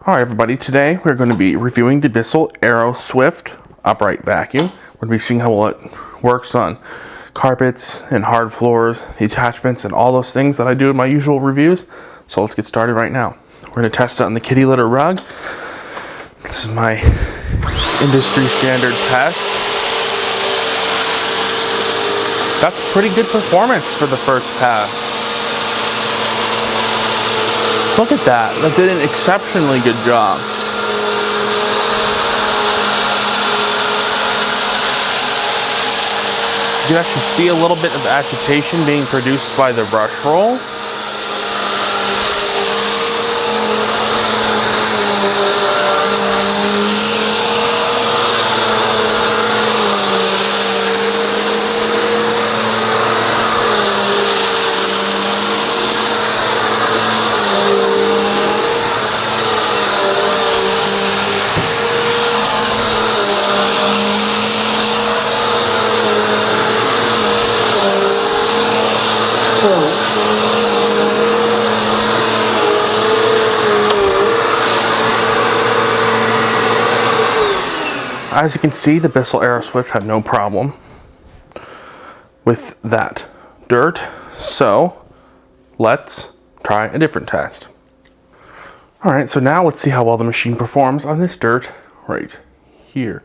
Alright everybody, today we're going to be reviewing the Bissell AeroSwift upright vacuum. We're going to be seeing how well it works on carpets and hard floors, the attachments, and all those things that I do in my usual reviews. So let's get started right now. We're going to test it on the kitty litter rug. This is my industry standard test. That's pretty good performance for the first pass. Look at that. That did an exceptionally good job. You can actually see a little bit of agitation being produced by the brush roll. As you can see, the Bissell AeroSwift had no problem with that dirt, so let's try a different test. Alright, so now let's see how well the machine performs on this dirt right here.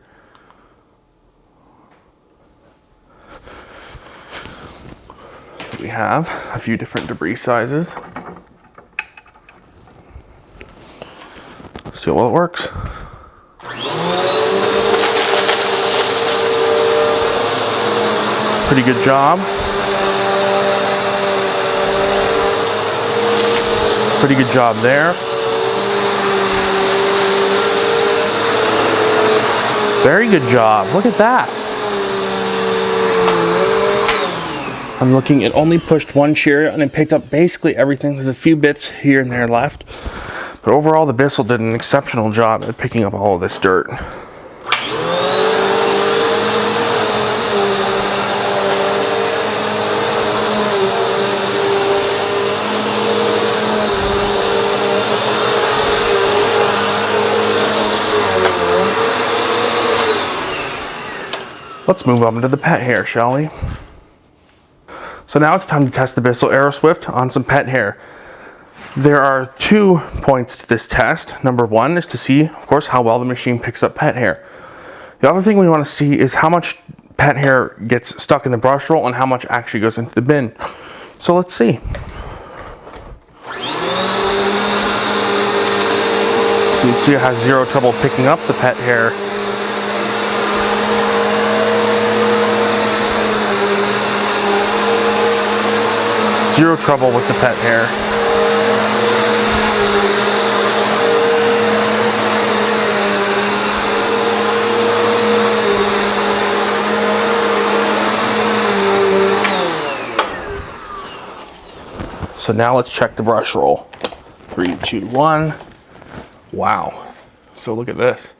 So we have a few different debris sizes. See how well it works. Pretty good job. Pretty good job there. Very good job. Look at that. I'm looking, it only pushed one shear and it picked up basically everything. There's a few bits here and there left. But overall, the Bissell did an exceptional job at picking up all of this dirt. Let's move on to the pet hair, shall we? So now it's time to test the Bissell AeroSwift on some pet hair. There are 2 points to this test. Number 1 is to see, of course, how well the machine picks up pet hair. The other thing we want to see is how much pet hair gets stuck in the brush roll and how much actually goes into the bin. So let's see. So you can see it has zero trouble picking up the pet hair. Zero trouble with the pet hair. So now let's check the brush roll. 3, 2, 1. Wow. So look at this.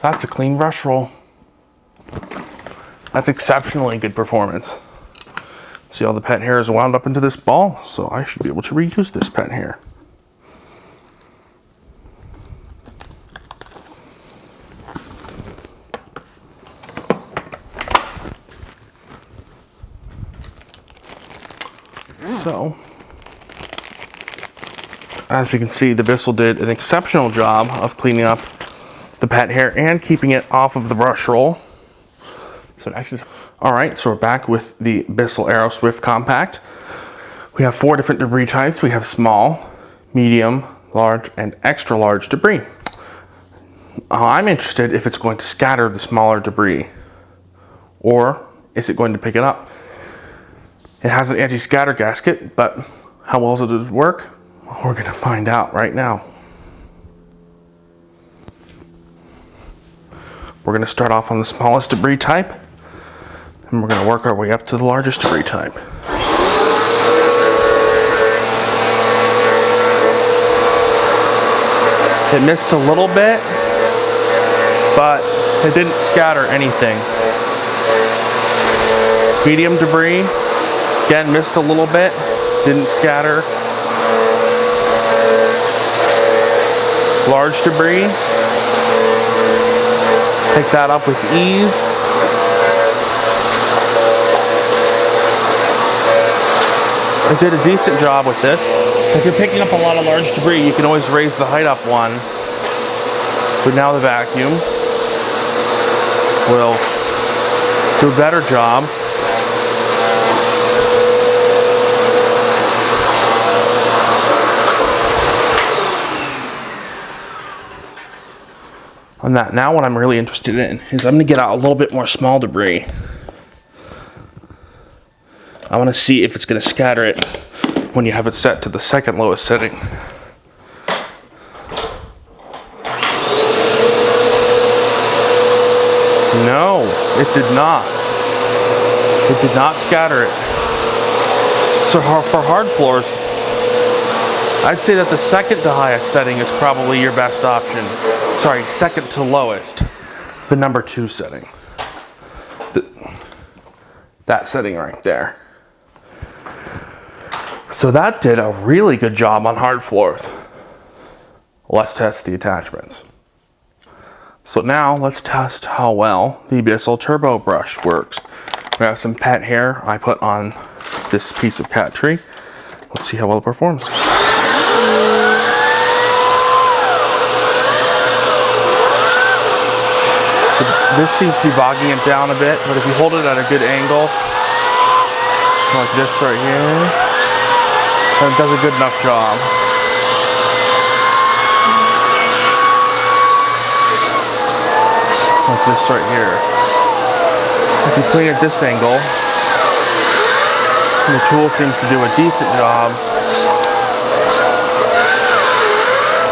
That's a clean brush roll. That's exceptionally good performance. See, all the pet hair is wound up into this ball, so I should be able to reuse this pet hair. So, as you can see, the Bissell did an exceptional job of cleaning up the pet hair and keeping it off of the brush roll. So next is, alright, so we're back with the Bissell AeroSwift Compact. We have 4 different debris types. We have small, medium, large, and extra large debris. I'm interested if it's going to scatter the smaller debris, or is it going to pick it up? It has an anti-scatter gasket, but how well does it work? We're going to find out right now. We're going to start off on the smallest debris type, and we're going to work our way up to the largest debris type. It missed a little bit, but it didn't scatter anything. Medium debris, again, missed a little bit, didn't scatter. large debris. Pick that up with ease. I did a decent job with this. If you're picking up a lot of large debris, you can always raise the height up one. But now the vacuum will do a better job. On that. Now what I'm really interested in is I'm going to get out a little bit more small debris. I want to see if it's going to scatter it when you have it set to the second lowest setting. No, it did not. It did not scatter it. So for hard floors, I'd say that the second to highest setting is probably your best option. Sorry, second to lowest, the number 2 setting. That setting right there. So that did a really good job on hard floors. Let's test the attachments. So now let's test how well the Bissell Turbo Brush works. We have some pet hair I put on this piece of cat tree. Let's see how well it performs. This seems to be bogging it down a bit, but if you hold it at a good angle, like this right here, then it does a good enough job. Like this right here. If you clean at this angle, the tool seems to do a decent job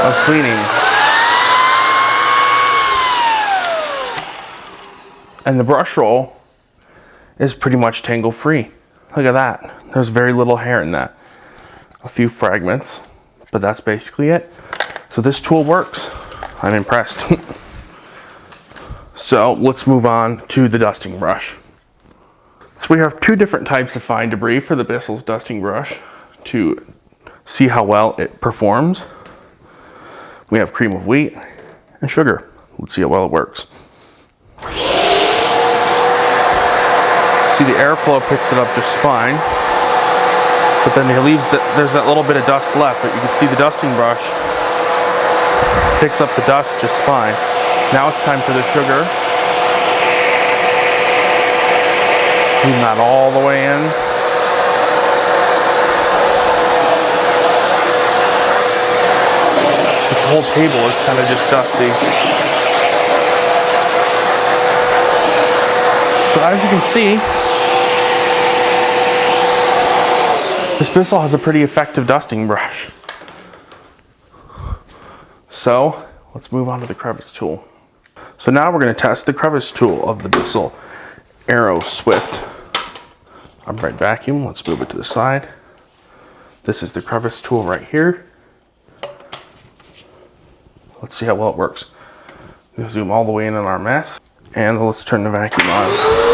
of cleaning. And the brush roll is pretty much tangle free. Look at that. There's very little hair in that. A few fragments, but that's basically it. So this tool works. I'm impressed. So let's move on to the dusting brush. So we have 2 different types of fine debris for the Bissell's dusting brush to see how well it performs. We have cream of wheat and sugar. Let's see how well it works. See, the airflow picks it up just fine, but then there's that little bit of dust left, but you can see the dusting brush picks up the dust just fine. Now it's time for the sugar. Zoom that all the way in. This whole table is kind of just dusty. So as you can see, this Bissell has a pretty effective dusting brush. So let's move on to the crevice tool. So now we're going to test the crevice tool of the Bissell AeroSwift upright vacuum. Let's move it to the side. This is the crevice tool right here. Let's see how well it works. We'll zoom all the way in on our mess, and let's turn the vacuum on.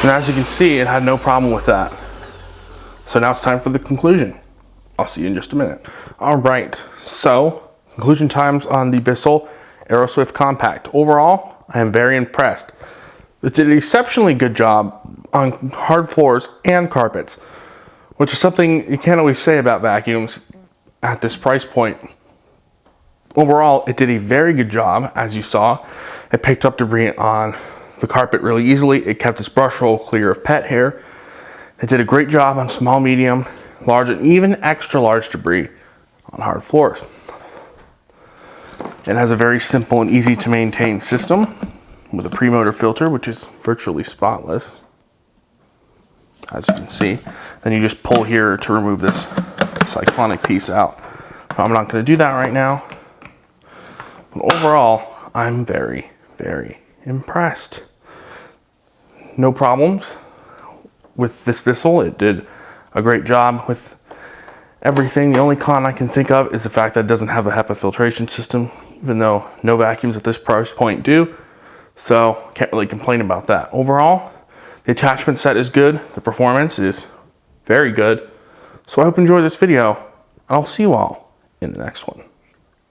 And as you can see, it had no problem with that. So now it's time for the conclusion. I'll see you in just a minute. All right, so conclusion times on the Bissell AeroSwift Compact. Overall, I am very impressed. It did an exceptionally good job on hard floors and carpets, which is something you can't always say about vacuums at this price point. Overall, it did a very good job, as you saw. It picked up debris on the carpet really easily. It kept its brush roll clear of pet hair. It did a great job on small, medium, large, and even extra large debris on hard floors. It has a very simple and easy to maintain system with a pre-motor filter, which is virtually spotless, as you can see. Then you just pull here to remove this cyclonic piece out. I'm not going to do that right now. But overall, I'm very, very impressed. No problems with this Bissell. It did a great job with everything. The only con I can think of is the fact that it doesn't have a HEPA filtration system, even though no vacuums at this price point do. So can't really complain about that. Overall, the attachment set is good. The performance is very good. So I hope you enjoyed this video, and I'll see you all in the next one.